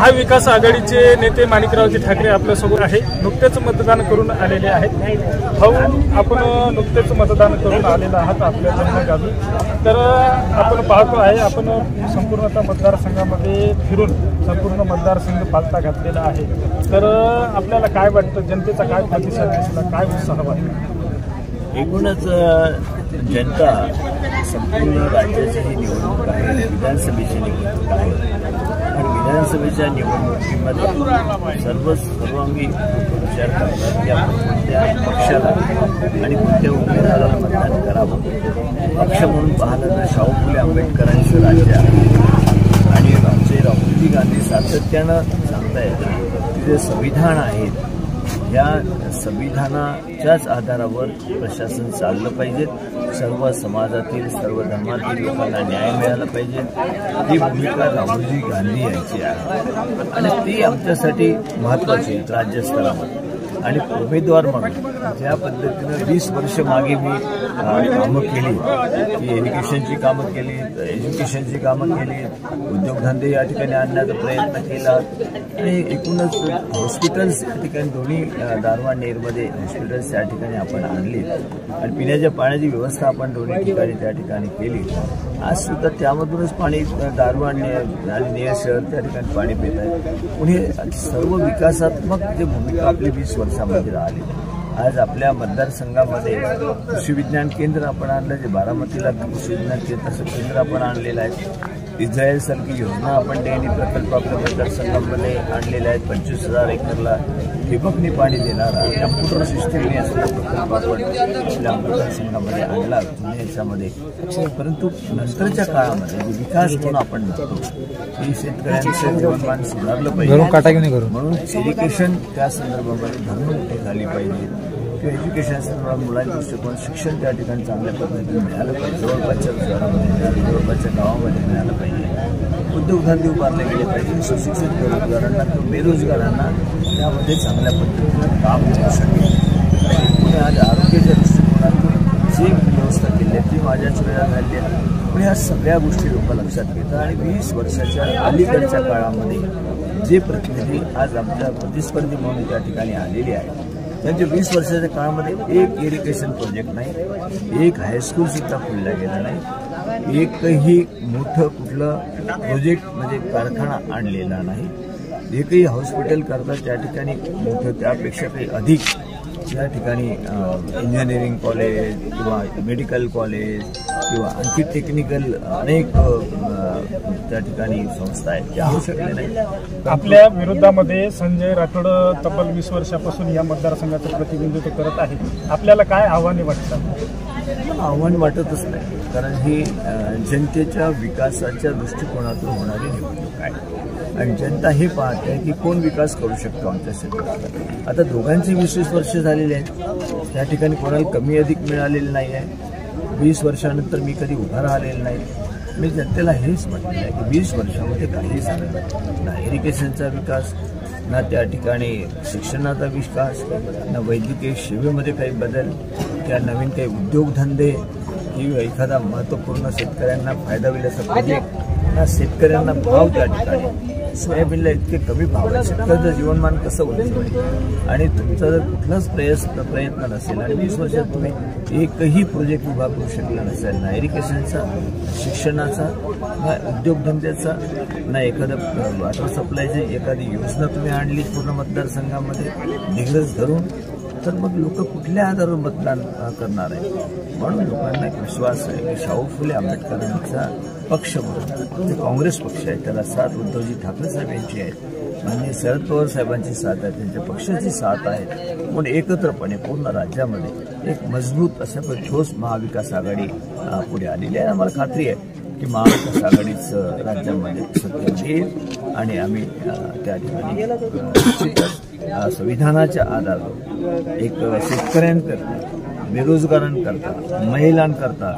महाविकास आघाडीचे नेते माणिकरावजी ठाकरे आपल्यासोबत आहे. नुकतेच मतदान करून आलेले आहेत. भाऊ, आपण नुकतेच मतदान करून आलेला आहात आपल्या जन्मगावी. तर आपण पाहतो आहे, आपण संपूर्णतः मतदारसंघामध्ये फिरून संपूर्ण मतदारसंघ पालथा घातलेला आहे. तर आपल्याला काय वाटतं, जनतेचा काय प्रतिसाद दिसला, काय उत्साह वाटतो? एकूणच जनता संपूर्ण राज्याची ही निवडणूक आहे, विधानसभेची निवडणूक आहे. आणि विधानसभेच्या निवडणुकीमध्ये सर्वांगी विचार करतात की आपण कोणत्या पक्षाला आणि कोणत्या उमेदवाराला मतदान करावं. पक्ष म्हणून पाहलं तर शाहू फुले आंबेडकरांचं राज्य आहे आणि आमचे राहुलजी गांधी सातत्यानं सांगतायत की जे संविधान आहेत या संविधानाच्याच आधारावर प्रशासन चाललं पाहिजे. सर्व समाजातील सर्व धर्मातील लोकांना न्याय मिळाला पाहिजे. ही भूमिका राहुलजी गांधी यांची आहे आणि ती आमच्यासाठी महत्त्वाची आहे राज्यस्तरावर. आणि उमेदवार म्हणून ज्या पद्धतीनं 20 वर्ष मागे मी कामं केली, की एज्युकेशनची कामं केली, उद्योगधंदे या ठिकाणी आणण्याचा प्रयत्न केला आणि एकूणच हॉस्पिटल्स या ठिकाणी दोन्ही दारवांनेरमध्ये हॉस्पिटल्स या ठिकाणी आपण आणली आणि पिण्याच्या पाण्याची व्यवस्था आपण दोन्ही ठिकाणी त्या ठिकाणी केली. आज सुद्धा त्यामधूनच पाणी दारवांनेर आणि नेर शहर त्या ठिकाणी पाणी पित आहे. पुणे सर्व विकासात्मक जे भूमिका आपली 20 वर्षामध्ये राहिली. आज आपल्या मतदारसंघामध्ये कृषी विज्ञान केंद्र आपण आणलं, जे बारामतीला कृषी विज्ञान केंद्र आपण आणलेलं आहे. इस्रायल सारखी योजना आपण डेअरी प्रकल्प आपल्या मतदारसंघामध्ये आणलेल्या आहेत. 25,000 एकरला ठिबकनी पाणी देणारा कम्प्युटर सिस्टीमने असलेला प्रकल्प आपण आपल्या मतदारसंघामध्ये आणला याच्यामध्ये. परंतु नंतरच्या काळामध्ये जो विकास म्हणून आपण म्हणतो की शेतकऱ्यांचं जीवनमान सुधारलं पाहिजे, म्हणून एज्युकेशन त्या संदर्भामध्ये धरून झाली पाहिजे किंवा एज्युकेशन संदर्भात मुलांच्या दृष्टिकोन शिक्षण त्या ठिकाणी चांगल्या पद्धतीने मिळालं पाहिजे. जवळपासच्या शहरामध्ये जवळपासच्या गावामध्ये मिळालं पाहिजे. उद्योगधंदे उभारले गेले पाहिजे. सुशिक्षित बेरोजगारांना किंवा बेरोजगारांना त्यामध्ये चांगल्या पद्धतीनं काम मिळू शकेल. पुणे आज आरोग्याच्या दृष्टिकोनातून जी व्यवस्था केली आहे ती माझ्याच वेळा झाली आहे. पण ह्या सगळ्या गोष्टी लोक लक्षात घेतात आणि 20 वर्षाच्या अलीकडच्या काळामध्ये जे प्रतिनिधी आज आमच्या प्रतिस्पर्धी म्हणून त्या ठिकाणी आलेले आहेत, त्यांच्या 20 वर्षाच्या काळामध्ये एक इरिगेशन प्रोजेक्ट नाही, एक हायस्कूल सुद्धा खुलला गेला नाही, एकही मोठं कुठलं प्रोजेक्ट म्हणजे कारखाना आणलेला नाही. एकही हॉस्पिटल करता त्या ठिकाणी मोठं त्यापेक्षा काही अधिक या ठिकाणी इंजिनिअरिंग कॉलेज किंवा मेडिकल कॉलेज किंवा आणखी टेक्निकल अनेक त्या ठिकाणी संस्था आहेत त्या होऊ शकल्या नाही. आपल्या विरोधामध्ये संजय राठोड तब्बल 20 वर्षापासून या मतदारसंघाचं प्रतिनिधित्व करत आहे. आपल्याला काय आव्हाने वाटतात? आव्हान वाटतच नाही, कारण ही जनतेच्या विकासाच्या दृष्टिकोनातून होणारी निवडणूक आहे आणि जनता हे पाहते की कोण विकास करू शकतो आमच्या क्षेत्रात. आता दोघांची 20 वर्ष झालेली आहेत, त्या ठिकाणी कोणाला कमी अधिक मिळालेलं नाही आहे. 20 वर्षानंतर मी कधी उभा राहिलेलं नाही. मी जनतेला हेच म्हटलेलं आहे की 20 वर्षामध्ये काही झालं नाही. ना इरिगेशनचा विकास, ना त्या ठिकाणी शिक्षणाचा विकास, ना वैद्यकीय सेवेमध्ये काही बदल, त्या नवीन काही उद्योगधंदे किंवा एखादा महत्त्वपूर्ण शेतकऱ्यांना फायदा होईल असा प्रोजेक्ट, ना शेतकऱ्यांना भाव त्या ठिकाणी. सोयाबीनला इतके कमी भाव आहे, शेतकऱ्याचं जीवनमान कसं होईल? आणि तुमचा जर कुठलाच प्रयत्न नसेल आणि 20 वर्षात तुम्ही एकही प्रोजेक्ट उभा करू शकला नसेल, ना इरिगेशनचा, शिक्षणाचा, ना उद्योगधंद्याचा, ना एखादं वॉटर सप्लायची एखादी योजना तुम्ही आणली पूर्ण मतदारसंघामध्ये दिग्गज धरून, तर मग लोक कुठल्या आधारावर मतदान करणार आहे? म्हणून लोकांना एक विश्वास आहे की शाहू फुले आंबेडकरांचा पक्ष म्हणून जे काँग्रेस पक्ष आहे त्याला साथ उद्धवजी ठाकरे साहेब यांची आहे, माननीय शरद पवार साहेबांची साथ आहे, त्यांच्या पक्षाची साथ आहे. म्हणून एकत्रपणे पूर्ण राज्यामध्ये एक मजबूत असं ठोस महाविकास आघाडी पुढे आलेली आहे. आम्हाला खात्री आहे की महाविकास आघाडीच राज्यामध्ये सत्तेत येईल आणि आम्ही त्या ठिकाणी संविधानाच्या आधारावर एक शेतकऱ्यांकरता, बेरोजगारांकरता, महिलांकरता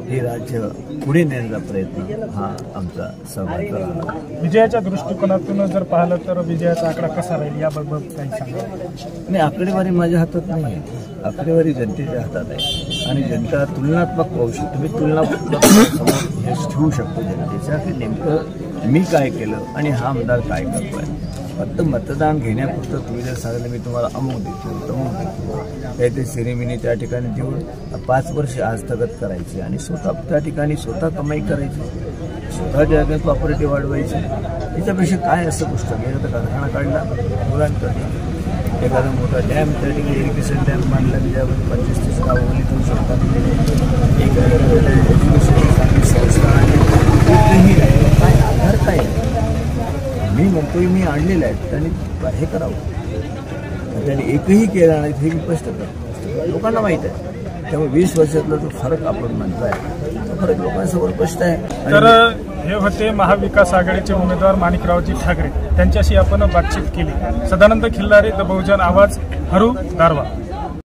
हे राज्य पुढे नेण्याचा प्रयत्न हा आमचा सहभाग राहणार. विजयाच्या दृष्टिकोनातून जर पाहिलं तर विजयाचा आकडा कसा राहील याबाबत काही सांगा? आणि आकडेवारी माझ्या हातात नाही आहे, आकडेवारी जनतेच्या हातात आहे आणि जनता तुलनात्मक पाहू शकतो. तुम्ही तुलनात्मक समोर हे ठेवू शकतो जनतेच्या की नेमकं मी काय केलं आणि हा आमदार काय करतोय. फक्त मतदान घेण्यापुरतं तुम्ही जर सांगितलं मी तुम्हाला अमुक देतो तमुक देतो, काहीतरी सेरेमनी त्या ठिकाणी देऊन 5 वर्ष हस्तगत करायची आणि स्वतः त्या ठिकाणी स्वतः कमाई करायची, स्वतः त्या ठिकाणी प्रॉपर्टी वाढवायची. याच्यापेक्षा काय असं गोष्ट एखादा कारखाना काढला मुलांकडे, एखादा मोठा डॅम त्या ठिकाणी इरिगेशन डॅम बांधला त्याच्यामध्ये 25-30 गावं ओलीत होऊ शकतात. एखाद्या संस्था आणि काय आधार काय मी म्हणतोय मी आणलेलं आहे त्यांनी हे करावं, त्यांनी एकही केला नाही हे मी स्पष्ट करतो. लोकांना माहीत आहे. त्यामुळे 20 वर्षातला जो फरक आपण म्हणताय तो फरक लोकांसमोर स्पष्ट आहे. तर हे होते महाविकास आघाडीचे उमेदवार माणिकरावजी ठाकरे. त्यांच्याशी आपण बातचीत केली. सदानंद खिल्लारे, द बहुजन आवाज, हरू, दारवा.